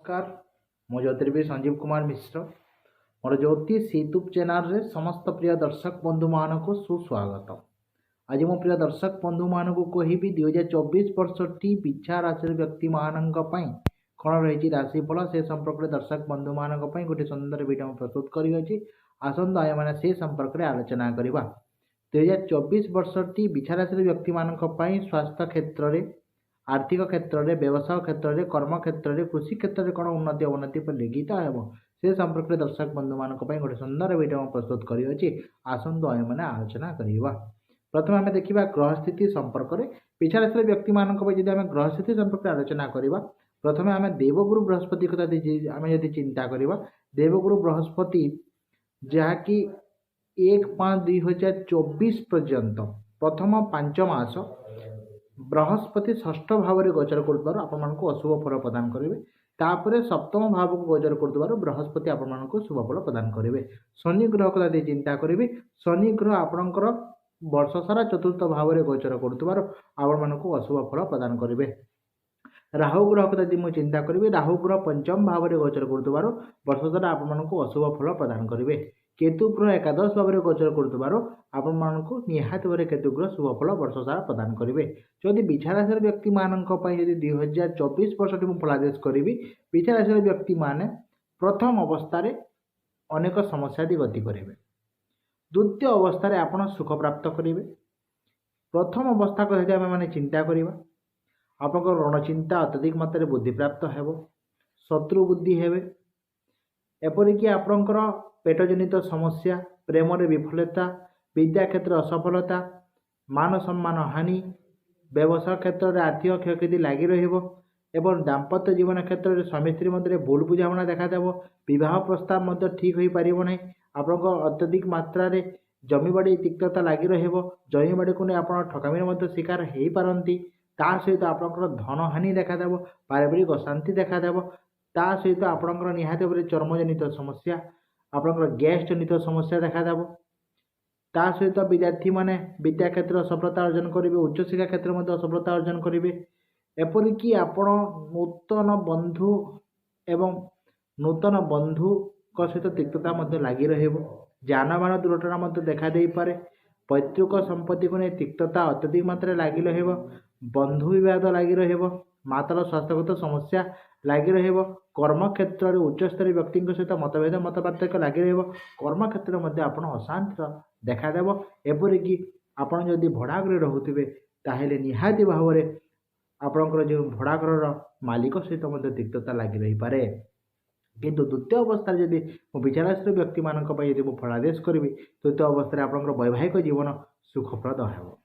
नमस्कार मो ज्योतिर्विद संजीव कुमार मिश्र मोर ज्योतिष यूट्यूब चैनल रे समस्त प्रिय दर्शक बंधु मान को सुस्वागत। आज मो प्रिय दर्शक बंधु मान को कहबी 2024 वर्षटी बिछा राशि व्यक्ति मान कौन रही राशिफल से संपर्क में दर्शक बंधु मान गोटे सुंदर वीडियो प्रस्तुत करी आसंत आय मैंने से संपर्क में आलोचना करवा। 2024 वर्षटी बिछा राशि व्यक्ति मान स्वास्थ्य क्षेत्र में आर्थिक क्षेत्र में व्यवसाय क्षेत्र में कर्म क्षेत्र में कृषि क्षेत्र में कौन उन्नति अवनति पर लिखित हो से संपर्क में दर्शक बंधु मान गोटे सुंदर वीडियो प्रस्तुत करी आसंत आय मैंने आलोचना करवा। प्रथम आम देखा ग्रह स्थिति संपर्क में पिछा राशि व्यक्ति मान ग्रह स्थिति संपर्क में आलोचना करवा। प्रथम आम देवगुरु बृहस्पति कथा आम जब चिंता करवा देवगुरु बृहस्पति जहाँकि 1/5/2024 पर्यंत प्रथम 5 मास बृहस्पति षष्ठ भाव में गोचर कर अशुभ फल प्रदान करेंगे। तापर सप्तम भाव को गोचर कर बृहस्पति आपण शुभ फल प्रदान करेंगे। शनि ग्रह को चिंता करेंगे शनि ग्रह आपणकर वर्ष सारा चतुर्थ भाव में गोचर कर अशुभ फल प्रदान करेंगे। राहु ग्रह को यदि मुझे चिंता करी राहु ग्रह पंचम भाव में गोचर कर वर्ष सारा आपको अशुभ फल प्रदान करेंगे। केतु ग्रह एकादश भाव में गोचर कर निहाती भाव केतु ग्रह शुभ फल वर्ष सारा प्रदान करेंगे। जदि बिछा राशि व्यक्ति मानी 2024 वर्ष मुझे फलादेश करी बिछा राशि व्यक्ति माने प्रथम अवस्था अनेक समस्या गति करेंगे। द्वितीय अवस्था आपड़ सुख प्राप्त करेंगे। प्रथम अवस्था को यदि आम चिंता करवा आप रणचिंता अत्यधिक मात्रा बुद्धि प्राप्त हो शत्रु बुद्धि हे एपरिक आपणकर पेट जनित समस्या प्रेम विफलता विद्या क्षेत्र असफलता मान सम्मान हानि व्यवसाय क्षेत्र में आर्थिक क्षयक्षति लगी रहा दाम्पत्य जीवन क्षेत्र में स्वामी स्त्री मध्य भूल बुझाणा देखादेव बह प्रस्ताव ठीक हो पारना आप अत्यधिक मात्रा जमी बाड़ी तिक्तता लगी रमी बाड़ी को आप ठकामी शिकार हो पारती ता सहित आपंकर धन हानि देखादेव पारिवारिक अशांति देखादेव ता सहित आपंकर निहाती भाव चर्म जनित समस्या आपंकर गैस जनित समस्या देखादेव ता सहित विद्यार्थी माने विद्या क्षेत्र सफलता अर्जन करेंगे उच्च शिक्षा क्षेत्र में सफलता अर्जन करेंगे एपरिक आपण नूतन बंधु एवं नूतन बंधु सहित तिक्तता लगी जानबान दुर्घटना देखा दे पारे पैतृक संपत्ति को नहीं तिक्तता अत्यधिक मात्रा लगी बंधु विवाद लगी मातार स्वास्थ्यगत समस्या लगी कर्म क्षेत्र में उच्चस्तरीय व्यक्ति सहित मतभेद मत पार्थक्य लगी कर्म क्षेत्र में आप अशांति देखादेव एपरिक आपड़ जदि भड़ाघर रोथे ताहले निहाती भाव में आपणकर जो भड़ाघर मालिक सहित तिक्तता लगी रही पारे। किंतु द्वितीय अवस्था जदि बिछा राशि व्यक्ति मान फलादेश करी द्वितीय अवस्था आपंकर वैवाहिक जीवन सुखप्रद हो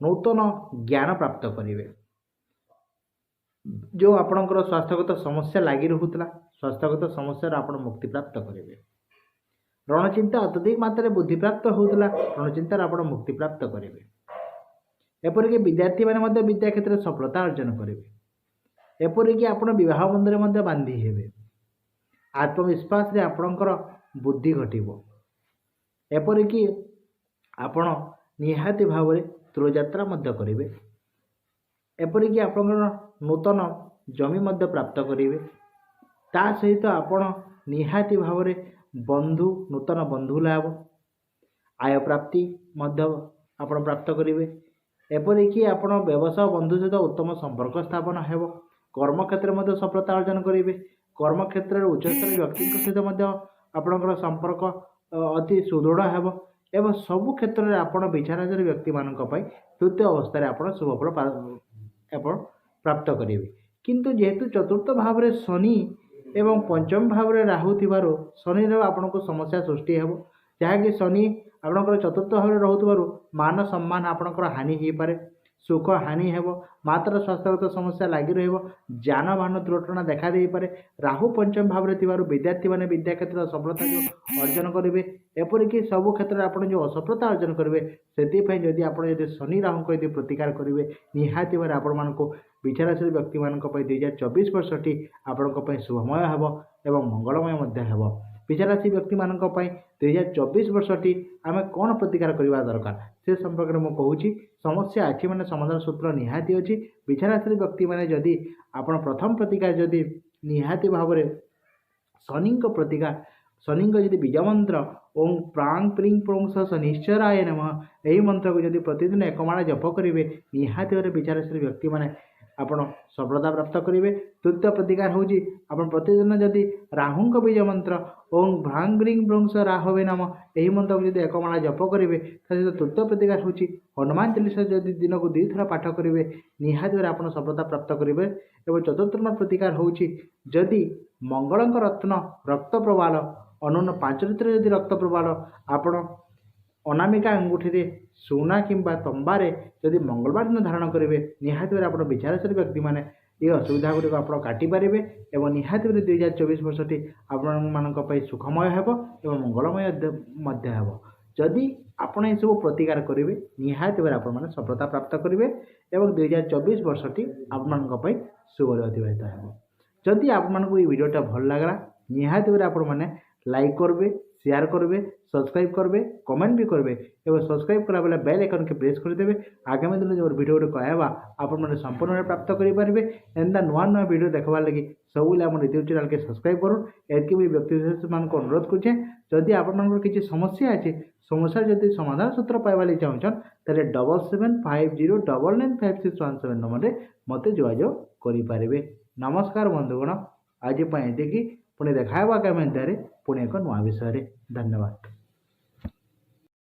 नूतन ज्ञान प्राप्त करेंगे। जो आपणकर स्वास्थ्यगत समस्या लगी रोला स्वास्थ्यगत समस्या आप मुक्ति प्राप्त करेंगे। रणचिंता अत्यधिक मात्रा बुद्धि प्राप्त होता रणचिंतार आप मुक्ति प्राप्त करेंगे। एपरिक विद्यार्थी मैंने विद्या क्षेत्र में सफलता अर्जन करेंगे। एपरिक आप बह बंधन बांधी हे आत्मविश्वास रे आपणकर बुद्धि घटव एपरिक आपण निहाती भाव में तीर्थयात्रा करेंगे। एपरिक आपणकर नूतन जमी प्राप्त करेंगे। ता सहित आपण निहाती भाव में बंधु नूतन बंधु लाभ आय प्राप्ति आपण प्राप्त करेंगे। एपरिक आपण व्यवसाय बंधु सहित उत्तम संपर्क स्थापन हो कर्म क्षेत्र में सफलता अर्जन करेंगे। कर्म क्षेत्र में उच्चस्तर व्यक्ति सहित आपणकर संपर्क अति सुदृढ़ हो एवं सबु क्षेत्र में आपड़ बिछा राशि व्यक्ति मान तृतीय अवस्था आप शुभफल प्राप्त करेंगे। किंतु जेहेतु चतुर्थ भाव में शनि एवं पंचम भाव में राहु थी शनि आपन को समस्या सृष्टि हो जहाँकि शनि आपंकर चतुर्थ भाव में रोथु मान सम्मान आपंकर हानि हो पारे सुख हानि हो मात्र स्वास्थ्यगत समस्या लगी जानबाहन दुर्घटना देखा दे पारे। राहु पंचम भाव में विद्यार्थी मैंने विद्या क्षेत्र सफलता जो अर्जन करेंगे एपरिक सबु क्षेत्र में आप जो असफलता अर्जन करेंगे से जदि आप शनि राहु को यदि प्रतिकार करेंगे निहाती भाव आपण को बिछा राशि व्यक्ति मान 2024 वर्षटी आपण शुभमय हो एवं मंगलमय हो। बिछा राशि व्यक्ति मान 2024 वर्षटी आम कौन प्रतिकार करवा दरकार से संपर्क में मुझे समस्या अच्छी मैंने समाधान सूत्र निहाती अच्छी। बिछा राशि व्यक्ति मैंने जदि आप प्रथम प्रतिकार जदि निहाती भाव शनि प्रतिकार शनि जदि बीज मंत्र ओं प्रांग प्रिंग प्रोंग शनिश्चराय नमः यही मंत्र को जब प्रतिदिन एकमाण जप करेंगे निहाती भाव विचारशील व्यक्ति मैंने आपण सफलता प्राप्त करेंगे। तृतीय प्रतिकार हूँ आप प्रतिदिन जदि राहु बीज मंत्र ओं भ्रांग ब्रिंग ब्रंश राहवे नाम यही मंत्र को जब एकमाण जप करेंगे सहित तृतीय प्रतिकार हूँ हनुमान चालीसा जदि दिन को 2 थर पाठ करेंगे निहाती भाव आप सफलता प्राप्त करेंगे। और चतुर्थ नंबर प्रतिकार हूँ जदि मंगल रत्न रक्त प्रवाल अनुन्न 5 ऋतु जदि रक्त प्रवाल आपण अनामिका अंगूठी सोना किंबा तंबारे जदि मंगलवार दिन धारण करेंगे निहाती भाव आप विचारशील व्यक्ति मैंने ये असुविधा गुड़िक आप काटिपारे और निहाती भाव 2024 वर्षटी आपण सुखमय हो मंगलमय हो। जदि आपण ये सब प्रतिकार करेंगे निहाती भाव आप सफलता प्राप्त करेंगे और 2024 वर्षटी आप शुभ अतिबाहित हो। जदि आपको ये वीडियोटा भल लगा निहाती भाव आप लाइक करेंगे शेयर करेंगे सब्सक्राइब करेंगे कमेंट भी करेंगे और सब्सक्राइब कला बेले बेल आइकन के प्रेस करदेवे आगामी दिन जो वीडियो कहवा आपने संपूर्ण प्राप्त करेंगे। एंता नुआ नुआ वीडियो देखवार लगी सब आम यूट्यूब चैनल के सब्सक्राइब करूँ एति भी व्यक्ति विशेष मान अनुरोध करें जदि आप किसी समस्या अच्छे समस्या जदि समाधान सूत्र पाइबा चाहून तेरे 7750995617 नंबर में मत जोगाजोग करें। नमस्कार बंधुगण आज ये पुणी देखा आगामी पुणी एक नुआ विषय। धन्यवाद।